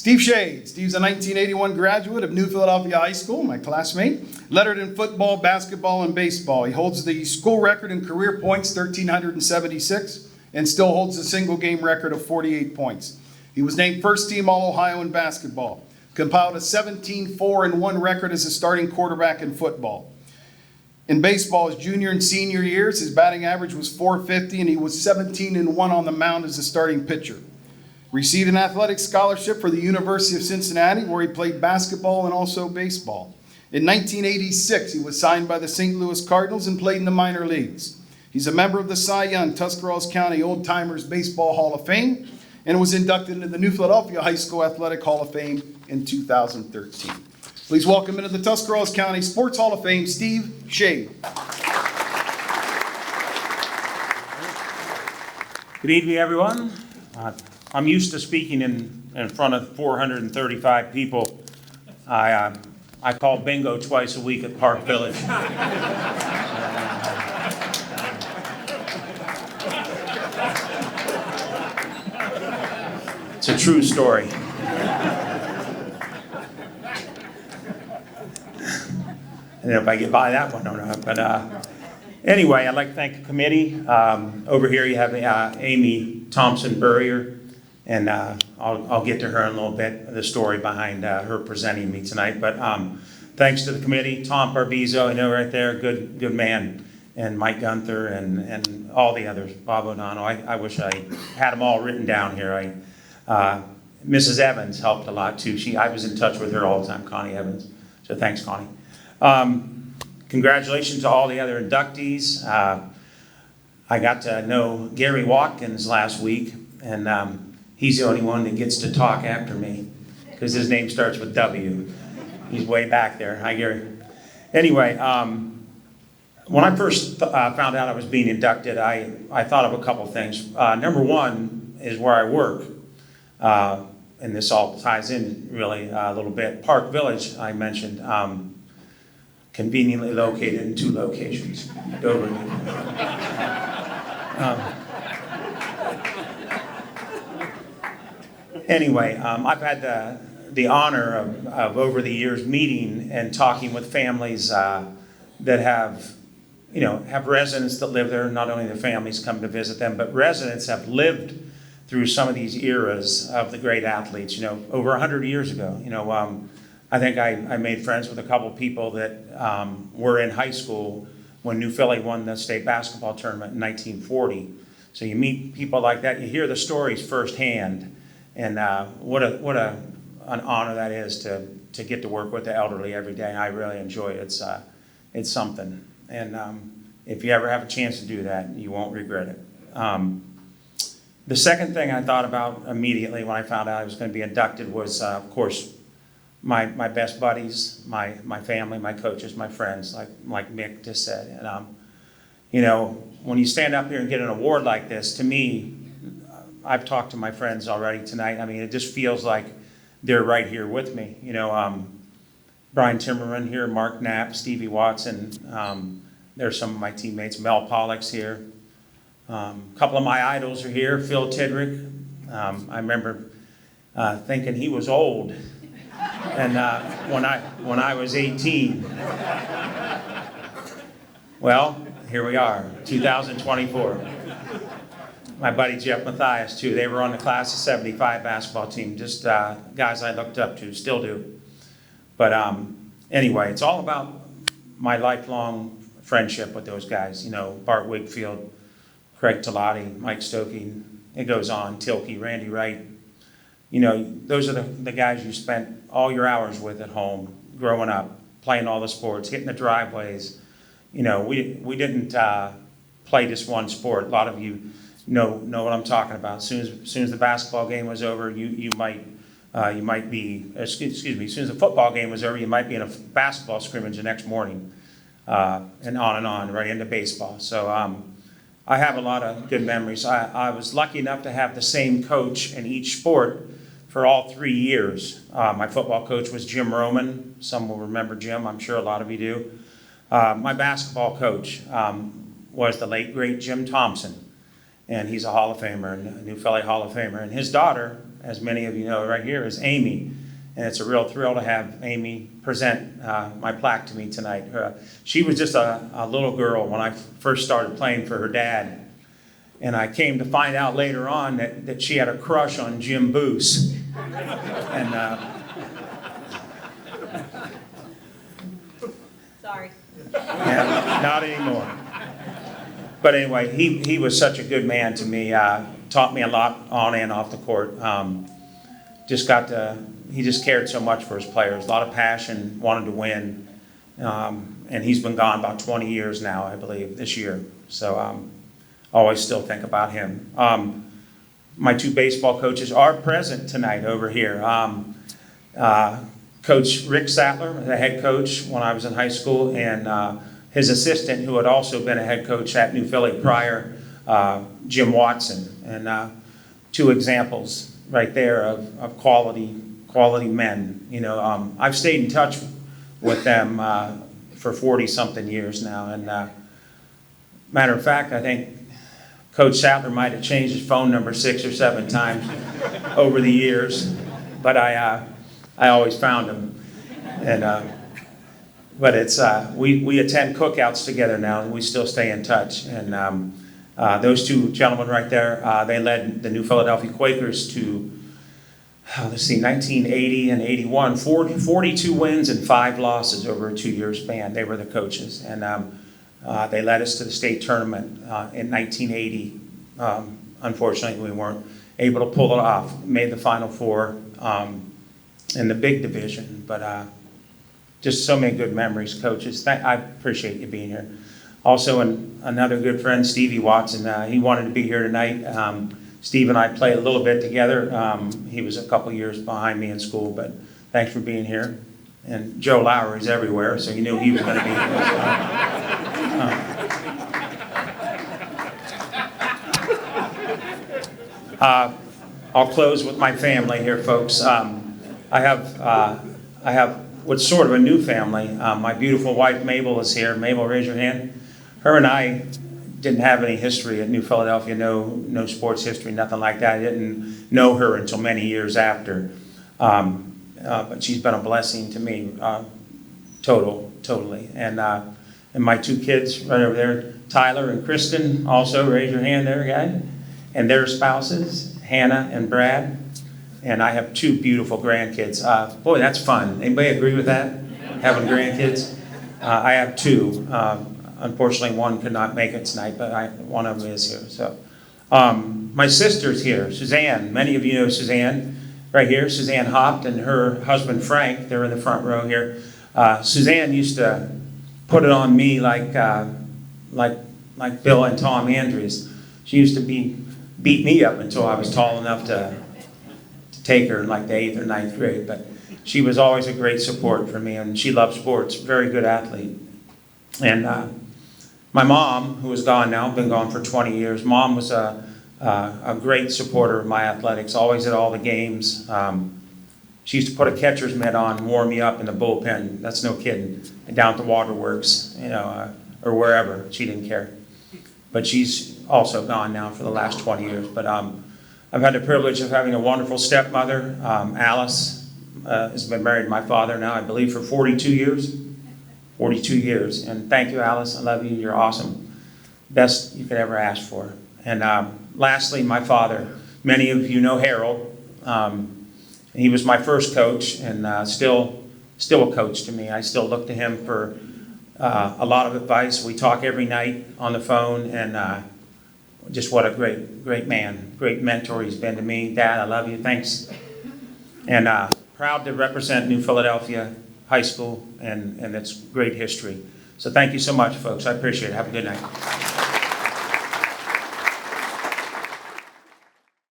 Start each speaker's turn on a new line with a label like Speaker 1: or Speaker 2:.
Speaker 1: Steve Shade. Steve's a 1981 graduate of New Philadelphia High School, my classmate. Lettered in football, basketball, and baseball. He holds the school record in career points, 1,376, and still holds the single game record of 48 points. He was named first team All-Ohio in basketball. Compiled a 17-4-1 record as a starting quarterback in football. In baseball, his junior and senior years, his batting average was .450, and he was 17-1 on the mound as a starting pitcher. Received an athletic scholarship for the University of Cincinnati, where he played basketball and also baseball. In 1986, he was signed by the St. Louis Cardinals and played in the minor leagues. He's a member of the Cy Young Tuscarawas County Old Timers Baseball Hall of Fame and was inducted into the New Philadelphia High School Athletic Hall of Fame in 2013. Please welcome into the Tuscarawas County Sports Hall of Fame, Steve Shade.
Speaker 2: Good evening, everyone. I'm used to speaking in front of 435 people. I call bingo twice a week at Park Village. It's a true story. I don't know if I get by that one or not, but anyway, I'd like to thank the committee. Over here you have Amy Thompson-Burrier, and I'll get to her in a little bit, the story behind her presenting me tonight. But thanks to the committee, Tom Parbizo, I know right there, good man, and Mike Gunther, and all the others, Bob O'Donnell. I wish I had them all written down here. Mrs. Evans helped a lot too. I was in touch with her all the time, Connie Evans. So thanks, Connie. Congratulations to all the other inductees. I got to know Gary Watkins last week, and he's the only one that gets to talk after me because his name starts with W. He's way back there. Hi, Gary. Anyway, when I first found out I was being inducted, I thought of a couple things. Number one is where I work. And this all ties in really a little bit. Park Village, I mentioned, conveniently located in two locations. Anyway, I've had the honor of over the years meeting and talking with families that have residents that live there. Not only the families come to visit them, but residents have lived through some of these eras of the great athletes, over 100 years ago. I think I made friends with a couple people that were in high school when New Philly won the state basketball tournament in 1940. So you meet people like that, you hear the stories firsthand, and what an honor that is to get to work with the elderly every day. I really enjoy it. It's something, and if you ever have a chance to do that, you won't regret it. The second thing I thought about immediately when I found out I was going to be inducted was, of course, my best buddies, my family, my coaches, my friends, like Mick just said. And, when you stand up here and get an award like this, to me, I've talked to my friends already tonight. I mean, it just feels like they're right here with me. Brian Timmerman here, Mark Knapp, Stevie Watson. There's some of my teammates. Mel Pollock's here. A couple of my idols are here. Phil Tidrick. I remember thinking he was old, and when I was 18. Well, here we are, 2024. My buddy Jeff Mathias too. They were on the class of '75 basketball team. Just guys I looked up to, still do. But anyway, it's all about my lifelong friendship with those guys. Bart Wigfield, Craig Talati, Mike Stokey, it goes on, Tilkey, Randy Wright. Those are the guys you spent all your hours with at home, growing up, playing all the sports, hitting the driveways. We didn't play just one sport. A lot of you know what I'm talking about. As soon as the basketball game was over, you might be, as soon as the football game was over, you might be in a basketball scrimmage the next morning, and on, right into baseball. So I have a lot of good memories. I was lucky enough to have the same coach in each sport for all 3 years. My football coach was Jim Roman. Some will remember Jim. I'm sure a lot of you do. My basketball coach was the late, great Jim Thompson, and he's a Hall of Famer, a New Philly Hall of Famer. And his daughter, as many of you know right here, is Amy. And it's a real thrill to have Amy present my plaque to me tonight. She was just a little girl when I first started playing for her dad. And I came to find out later on that she had a crush on Jim Boose. And
Speaker 3: Sorry.
Speaker 2: yeah, not anymore. But anyway, he was such a good man to me. Taught me a lot on and off the court. He just cared so much for his players. A lot of passion, wanted to win. And he's been gone about 20 years now, I believe, this year. So always still think about him. My two baseball coaches are present tonight over here. Coach Rick Sattler, the head coach when I was in high school, and his assistant, who had also been a head coach at New Philly prior, Jim Watson. And two examples right there of quality men. You know, I've stayed in touch with them for 40-something years now. And matter of fact, I think Coach Sattler might have changed his phone number 6 or 7 times over the years, but I always found him. And but it's we attend cookouts together now, and we still stay in touch. And those two gentlemen right there, they led the New Philadelphia Quakers to 1980 and 81, 42 wins and 5 losses over a 2-year span. They were the coaches, and they led us to the state tournament in 1980. Unfortunately, we weren't able to pull it off. Made the Final Four in the big division, but just so many good memories, coaches. I appreciate you being here. Also, another good friend, Stevie Watson. He wanted to be here tonight. Steve and I played a little bit together. He was a couple years behind me in school, but thanks for being here. And Joe Lowry's everywhere, so you knew he was going to be here. I'll close with my family here, folks. I have what's sort of a new family. My beautiful wife, Mabel, is here. Mabel, raise your hand. Her and I didn't have any history at New Philadelphia, no sports history, nothing like that. I didn't know her until many years after. But she's been a blessing to me, totally. And my 2 kids right over there, Tyler and Kristen, also raise your hand there, guys. And their spouses, Hannah and Brad. And I have 2 beautiful grandkids. Boy, that's fun. Anybody agree with that? Having grandkids? I have 2. Unfortunately, one could not make it tonight, but one of them is here. So, my sister's here, Suzanne. Many of you know Suzanne, right here. Suzanne Hopt and her husband Frank. They're in the front row here. Suzanne used to put it on me like Bill and Tom Andrews. She used to beat me up until I was tall enough to take her in like the 8th or 9th grade. But she was always a great support for me, and she loved sports. Very good athlete. And my mom, who is gone now, been gone for 20 years. Mom was a great supporter of my athletics, always at all the games. She used to put a catcher's mitt on and warm me up in the bullpen. That's no kidding. Down at the waterworks, or wherever. She didn't care. But she's also gone now for the last 20 years. But I've had the privilege of having a wonderful stepmother. Alice has been married to my father now, I believe, for 42 years. 42 years. And thank you, Alice. I love you. You're awesome. Best you could ever ask for. And lastly, my father. Many of you know Harold. He was my first coach, and still a coach to me. I still look to him for a lot of advice. We talk every night on the phone, and just what a great man, great mentor he's been to me. Dad, I love you. Thanks. And proud to represent New Philadelphia High School and its great history. So thank you so much, folks. I appreciate it. Have a good night.